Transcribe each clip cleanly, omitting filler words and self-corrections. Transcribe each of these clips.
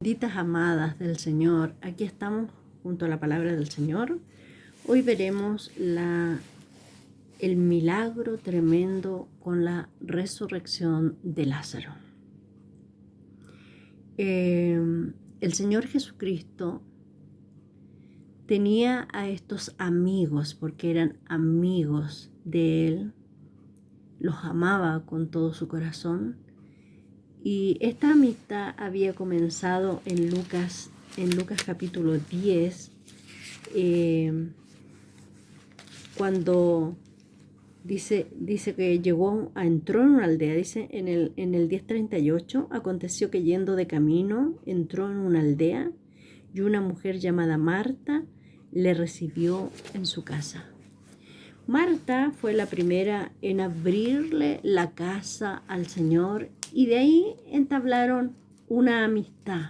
Benditas amadas del Señor, aquí estamos junto a la palabra del Señor. Hoy veremos el milagro tremendo con la resurrección de Lázaro. El Señor Jesucristo tenía a estos amigos, porque eran amigos de Él, los amaba con todo su corazón. Y esta amistad había comenzado en Lucas capítulo 10, cuando dice que entró en una aldea. Dice en el 10:38, aconteció que yendo de camino, entró en una aldea y una mujer llamada Marta le recibió en su casa. Marta fue la primera en abrirle la casa al Señor y de ahí entablaron una amistad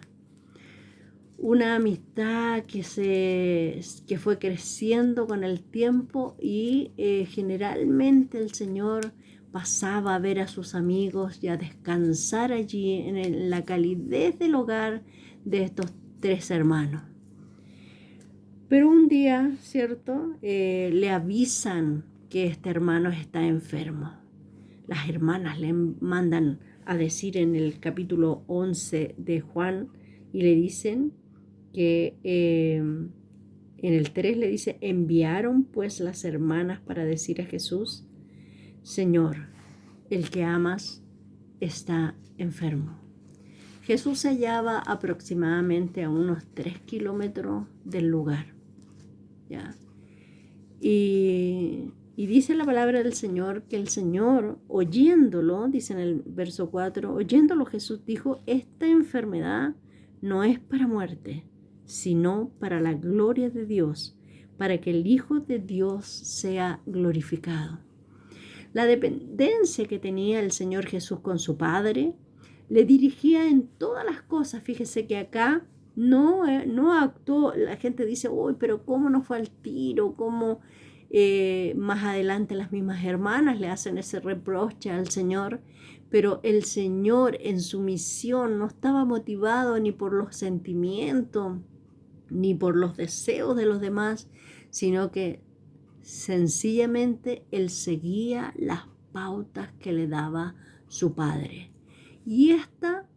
que fue creciendo con el tiempo y generalmente el Señor pasaba a ver a sus amigos y a descansar allí en la calidez del hogar de estos tres hermanos. Pero un día, ¿cierto? Le avisan que este hermano está enfermo. Las hermanas le mandan a decir en el capítulo 11 de Juan y le dicen que en el 3 le dice: enviaron pues las hermanas para decir a Jesús: Señor, el que amas está enfermo. Jesús se hallaba aproximadamente a unos 3 kilómetros del lugar. ¿Ya? Y dice la palabra del Señor que el Señor, oyéndolo, dice en el verso 4, oyéndolo Jesús dijo: esta enfermedad no es para muerte, sino para la gloria de Dios, para que el Hijo de Dios sea glorificado. La dependencia que tenía el Señor Jesús con su Padre le dirigía en todas las cosas. Fíjese que acá no actuó. La gente dice: uy, pero ¿cómo no fue al tiro? ¿Cómo más adelante las mismas hermanas le hacen ese reproche al Señor? Pero el Señor en su misión no estaba motivado ni por los sentimientos, ni por los deseos de los demás, sino que sencillamente Él seguía las pautas que le daba su Padre. Y esta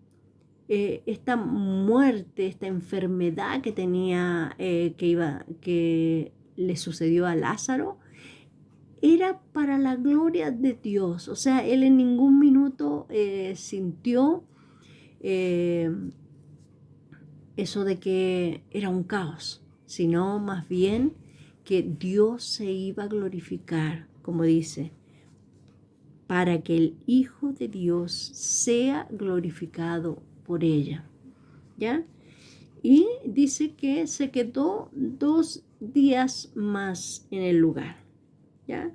muerte, esta enfermedad que tenía, que le sucedió a Lázaro, era para la gloria de Dios. O sea, él en ningún minuto sintió eso de que era un caos, sino más bien que Dios se iba a glorificar, como dice, para que el Hijo de Dios sea glorificado por ella. ¿Ya? Y dice que se quedó 2 días más en el lugar. ¿Ya?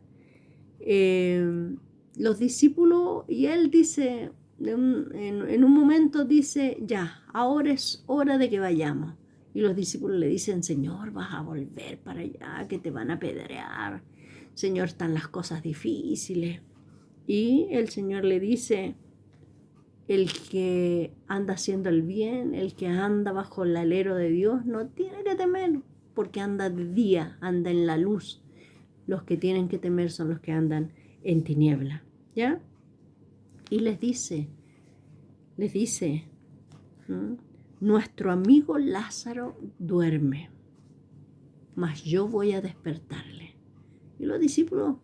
Los discípulos, y él dice, en un momento dice: ya, ahora es hora de que vayamos. Y los discípulos le dicen: Señor, vas a volver para allá, que te van a apedrear. Señor, están las cosas difíciles. Y el Señor le dice: el que anda haciendo el bien, el que anda bajo el alero de Dios, no tiene que temer, porque anda de día, anda en la luz. Los que tienen que temer son los que andan en tiniebla. ¿Ya? Y les dice, nuestro amigo Lázaro duerme, mas yo voy a despertarle. Y los discípulos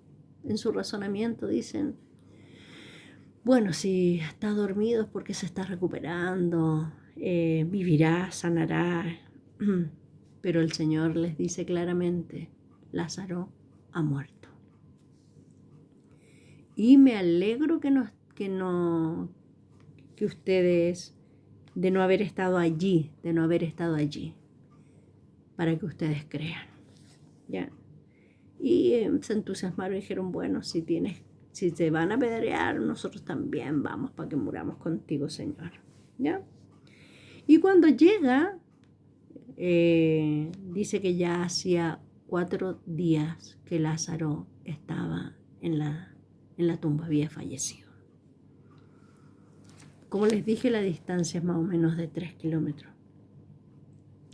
en su razonamiento dicen: bueno, si está dormido es porque se está recuperando, vivirá, sanará. Pero el Señor les dice claramente: Lázaro ha muerto. Y me alegro que ustedes, de no haber estado allí, para que ustedes crean. ¿Ya? Y se entusiasmaron y dijeron: bueno, si te van a apedrear, nosotros también vamos para que muramos contigo, Señor. ¿Ya? Y cuando llega, dice que ya hacía 4 días que Lázaro estaba en la tumba, había fallecido. Como les dije, la distancia es más o menos de 3 kilómetros.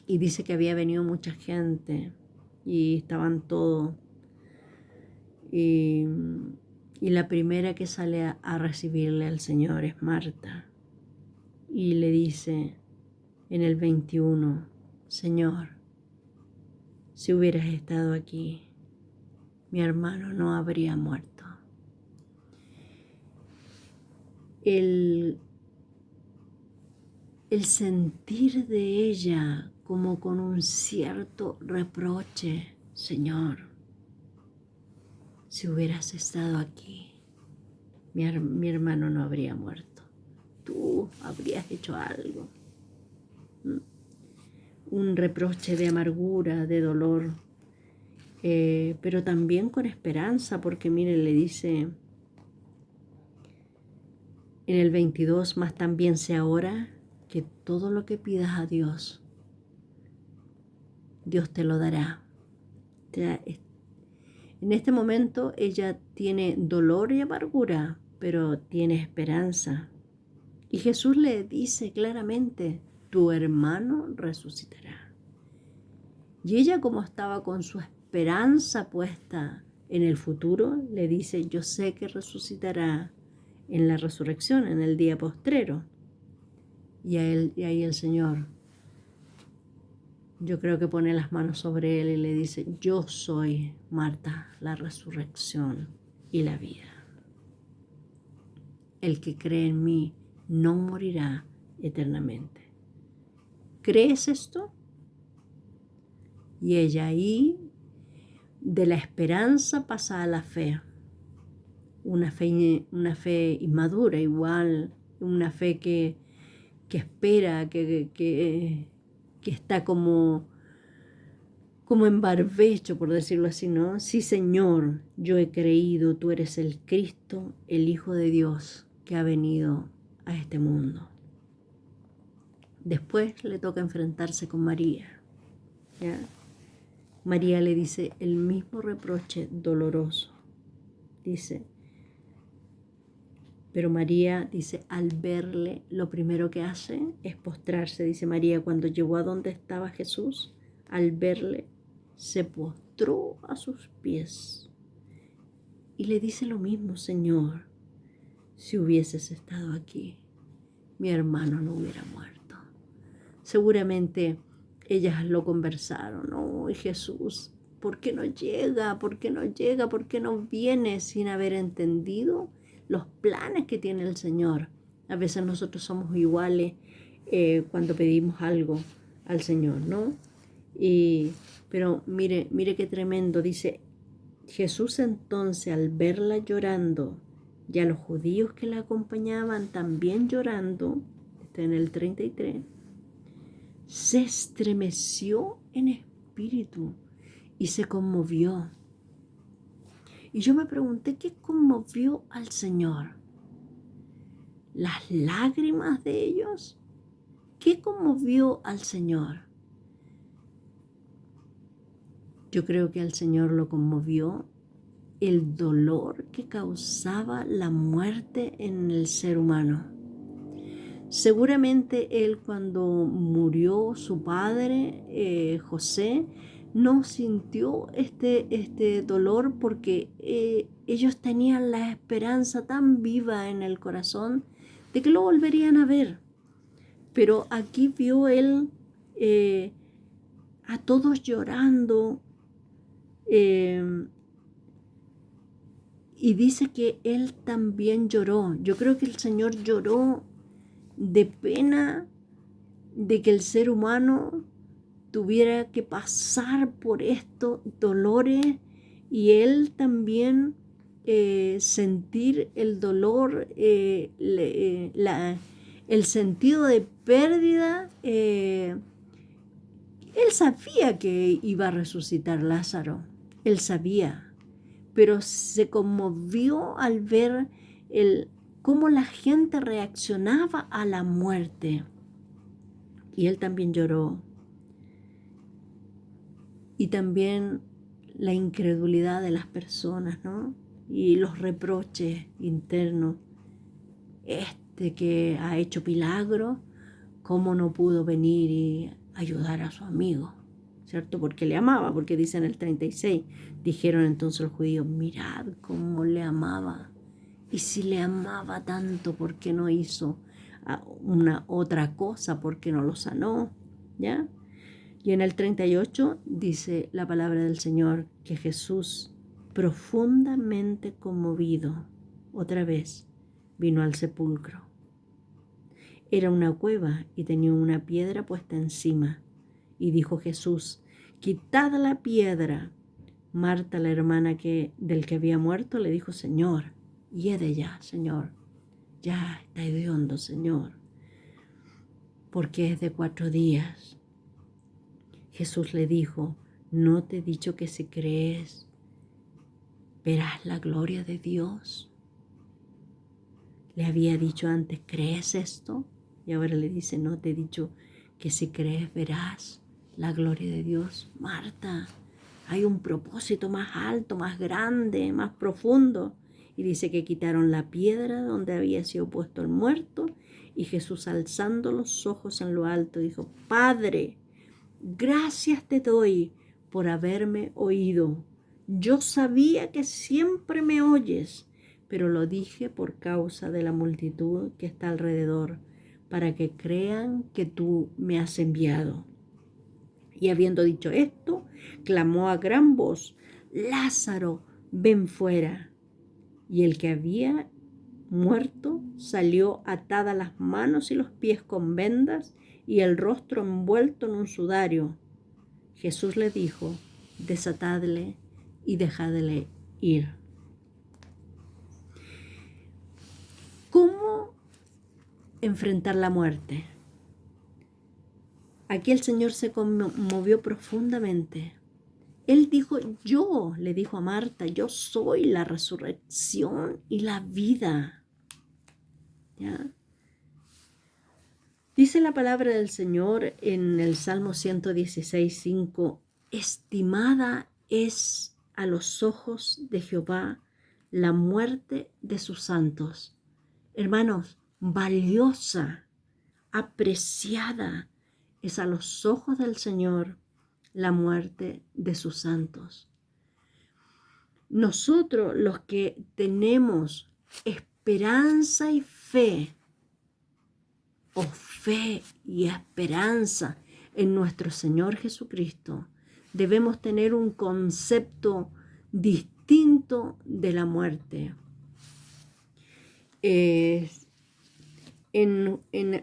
Y dice que había venido mucha gente y estaban todos. Y, y la primera que sale a recibirle al Señor es Marta. Y le dice en el 21, Señor, si hubieras estado aquí, mi hermano no habría muerto. El sentir de ella como con un cierto reproche, Señor, si hubieras estado aquí, mi hermano no habría muerto. Tú habrías hecho algo. Un reproche de amargura, de dolor, pero también con esperanza, porque mire, le dice en el 22, más también sé ahora que todo lo que pidas a Dios, Dios te lo dará. En este momento ella tiene dolor y amargura, pero tiene esperanza. Y Jesús le dice claramente, tu hermano resucitará. Y ella, como estaba con su esperanza puesta en el futuro, le dice, yo sé que resucitará en la resurrección, en el día postrero. Y ahí el Señor, yo creo que pone las manos sobre él y le dice, yo soy, Marta, la resurrección y la vida. El que cree en mí no morirá eternamente. ¿Crees esto? Y ella ahí, de la esperanza pasa a la fe. Una fe inmadura igual, una fe que espera, que está como en barbecho, por decirlo así, ¿no? Sí, Señor, yo he creído, tú eres el Cristo, el Hijo de Dios que ha venido a este mundo. Después le toca enfrentarse con María, ¿ya? María le dice el mismo reproche doloroso, dice, pero María dice, al verle, lo primero que hace es postrarse. Dice María, cuando llegó a donde estaba Jesús, al verle, se postró a sus pies. Y le dice lo mismo, Señor, si hubieses estado aquí, mi hermano no hubiera muerto. Seguramente ellas lo conversaron, ¿no? Y Jesús, ¿por qué no llega? ¿Por qué no llega? ¿Por qué no viene sin haber entendido los planes que tiene el Señor? A veces nosotros somos iguales cuando pedimos algo al Señor, ¿no? Pero mire qué tremendo, dice Jesús entonces al verla llorando y a los judíos que la acompañaban también llorando, está en el 33, se estremeció en espíritu y se conmovió. Y yo me pregunté, ¿qué conmovió al Señor? ¿Las lágrimas de ellos? ¿Qué conmovió al Señor? Yo creo que al Señor lo conmovió el dolor que causaba la muerte en el ser humano. Seguramente él, cuando murió su padre, José, no sintió este dolor porque ellos tenían la esperanza tan viva en el corazón de que lo volverían a ver. Pero aquí vio él a todos llorando y dice que él también lloró. Yo creo que el Señor lloró de pena de que el ser humano tuviera que pasar por estos dolores y él también sentir el dolor, el sentido de pérdida. Él sabía que iba a resucitar Lázaro, él sabía, pero se conmovió al ver cómo la gente reaccionaba a la muerte. Y él también lloró. Y también la incredulidad de las personas, ¿no? Y los reproches internos. Este que ha hecho milagro, ¿cómo no pudo venir ayudar a su amigo, ¿cierto? Porque le amaba, porque dice en el 36, dijeron entonces los judíos, mirad cómo le amaba. Y si le amaba tanto, ¿por qué no hizo una otra cosa? ¿Por qué no lo sanó? ¿Ya? Y en el 38 dice la palabra del Señor que Jesús, profundamente conmovido, otra vez vino al sepulcro. Era una cueva y tenía una piedra puesta encima. Y dijo Jesús, quitad la piedra. Marta, la hermana del que había muerto, le dijo, Señor, hiede ya, Señor. Ya está hediondo, Señor, porque es de 4 días. Jesús le dijo, ¿no te he dicho que si crees, verás la gloria de Dios? Le había dicho antes, ¿crees esto? Y ahora le dice, ¿no te he dicho que si crees, verás la gloria de Dios? Marta, hay un propósito más alto, más grande, más profundo. Y dice que quitaron la piedra donde había sido puesto el muerto, y Jesús, alzando los ojos en lo alto, dijo, Padre, gracias te doy por haberme oído. Yo sabía que siempre me oyes, pero lo dije por causa de la multitud que está alrededor, para que crean que tú me has enviado. Y habiendo dicho esto, clamó a gran voz, Lázaro, ven fuera. Y el que había muerto salió atada las manos y los pies con vendas y el rostro envuelto en un sudario. Jesús le dijo, desatadle y dejadle ir. ¿Cómo enfrentar la muerte? Aquí el Señor se conmovió profundamente. Él dijo, yo, le dijo a Marta, yo soy la resurrección y la vida. ¿Ya? Dice la palabra del Señor en el Salmo 116:5, estimada es a los ojos de Jehová la muerte de sus santos. Hermanos, valiosa, apreciada es a los ojos del Señor la muerte de sus santos. Nosotros, los que tenemos esperanza y fe, o fe y esperanza en nuestro Señor Jesucristo, debemos tener un concepto distinto de la muerte.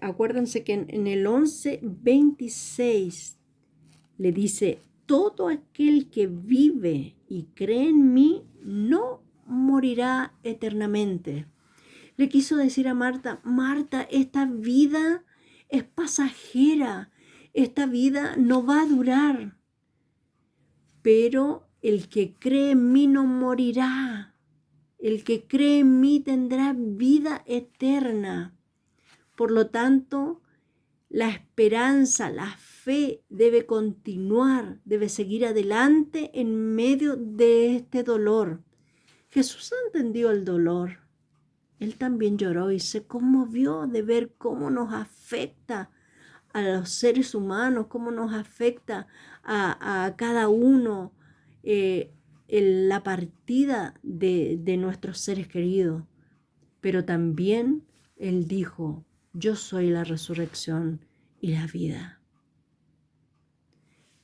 Acuérdense que en el 11:26 le dice, todo aquel que vive y cree en mí no morirá eternamente. Le quiso decir a Marta, Marta, esta vida es pasajera, esta vida no va a durar, pero el que cree en mí no morirá, el que cree en mí tendrá vida eterna. Por lo tanto, la esperanza, la fe debe continuar, debe seguir adelante en medio de este dolor. Jesús entendió el dolor. Él también lloró y se conmovió de ver cómo nos afecta a los seres humanos, cómo nos afecta a cada uno en la partida de nuestros seres queridos. Pero también Él dijo, yo soy la resurrección y la vida.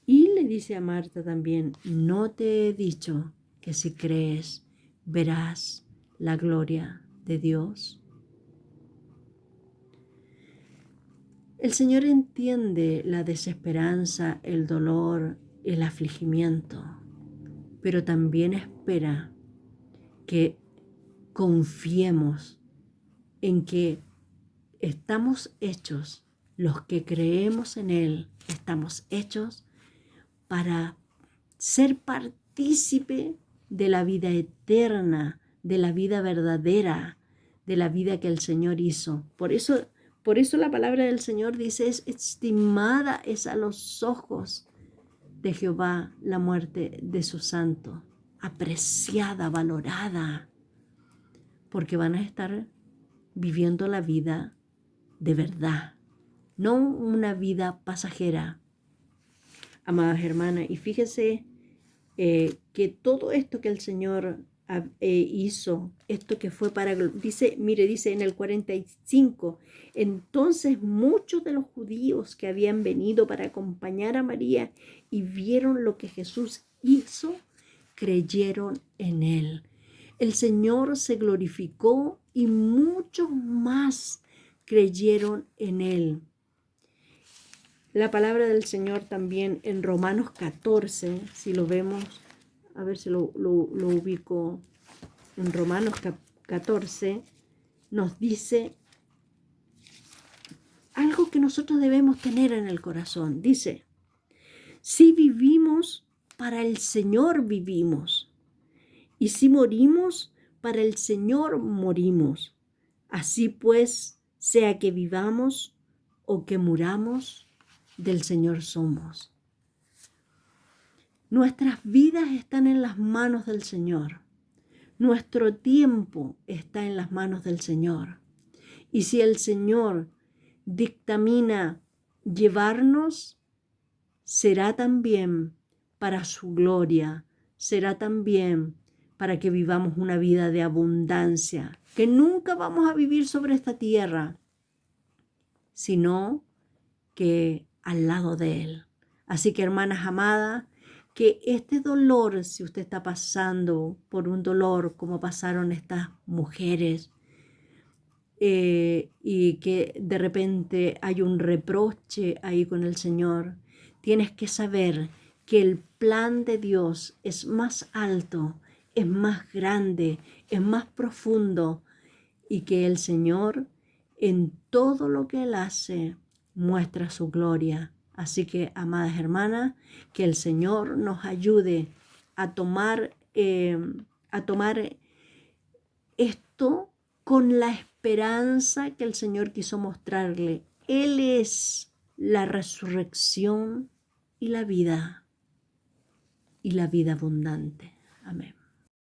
Y le dice a Marta también, no te he dicho que si crees verás la gloria de Dios. El Señor entiende la desesperanza, el dolor, el afligimiento, pero también espera que confiemos en que estamos hechos, los que creemos en Él, estamos hechos para ser partícipe de la vida eterna, de la vida verdadera, de la vida que el Señor hizo. Por eso la palabra del Señor dice, es estimada es a los ojos de Jehová la muerte de su santo, apreciada, valorada, porque van a estar viviendo la vida de verdad, no una vida pasajera, amadas hermanas. Y fíjese que todo esto que el Señor hizo, esto que fue para, dice, mire, dice en el 45, entonces muchos de los judíos que habían venido para acompañar a María y vieron lo que Jesús hizo, creyeron en él. El Señor se glorificó y muchos más creyeron en él. La palabra del Señor también en Romanos 14, si lo vemos, a ver si lo ubico, en Romanos 14, nos dice algo que nosotros debemos tener en el corazón. Dice, si vivimos, para el Señor vivimos, y si morimos, para el Señor morimos. Así pues, sea que vivamos o que muramos, del Señor somos. Nuestras vidas están en las manos del Señor. Nuestro tiempo está en las manos del Señor. Y si el Señor dictamina llevarnos, será también para su gloria, será también para que vivamos una vida de abundancia, que nunca vamos a vivir sobre esta tierra, sino que al lado de Él. Así que, hermanas amadas, que este dolor, si usted está pasando por un dolor como pasaron estas mujeres, y que de repente hay un reproche ahí con el Señor, tienes que saber que el plan de Dios es más alto, es más grande, es más profundo, y que el Señor en todo lo que Él hace muestra su gloria. Así que, amadas hermanas, que el Señor nos ayude a tomar esto con la esperanza que el Señor quiso mostrarle. Él es la resurrección y la vida abundante. Amén.